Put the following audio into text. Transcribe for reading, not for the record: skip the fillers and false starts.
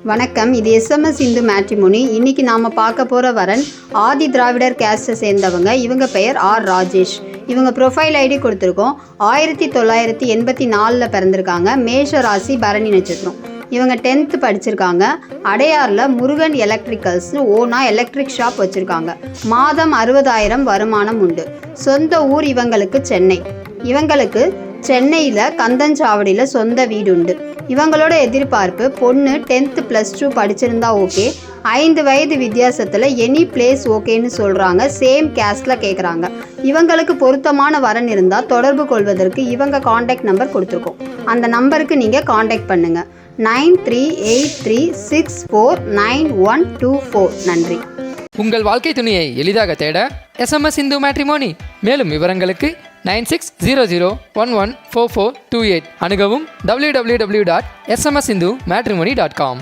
வணக்கம். இது SMS Hindu matrimony. இன்னைக்கு நாம பார்க்க போற வரன் ஆதி திராவிடர் கேஸ்ட்டை சேர்ந்தவங்க. இவங்க பெயர் ஆர் ராஜேஷ். இவங்க ப்ரொஃபைல் ஐடி கொடுத்துருக்கோம். 1984 பிறந்திருக்காங்க. மேஷ ராசி, பரணி நட்சத்திரம். இவங்க 10th படிச்சிருக்காங்க. அடையாரில் முருகன் எலக்ட்ரிக்கல்ஸ்னு ஓனா எலக்ட்ரிக் ஷாப் வச்சுருக்காங்க. மாதம் 60,000 வருமானம் உண்டு. சொந்த ஊர் இவங்களுக்கு சென்னை. இவங்களுக்கு சென்னையில் கந்தஞ்சாவடியில் சொந்த வீடு உண்டு. இவங்களோட எதிர்பார்ப்பு பொண்ணு 10th +2 படிச்சிருந்தா ஓகே. 5 வயது வித்தியாசத்தில் எனி பிளேஸ் ஓகேன்னு சொல்கிறாங்க. சேம் கேஸ்டில் கேட்குறாங்க. இவங்களுக்கு பொருத்தமான வரன் இருந்தால் தொடர்பு கொள்வதற்கு இவங்க காண்டாக்ட் நம்பர் கொடுத்துருக்கோம். அந்த நம்பருக்கு நீங்கள் காண்டாக்ட் பண்ணுங்கள். 9383649124. நன்றி. உங்கள் வாழ்க்கை துணையை எளிதாக தேட எஸ்எம்எஸ் இந்து மேட்ரிமோனி. மேலும் விவரங்களுக்கு 9600114428 அணுகவும் www.smsindumatrimony.com.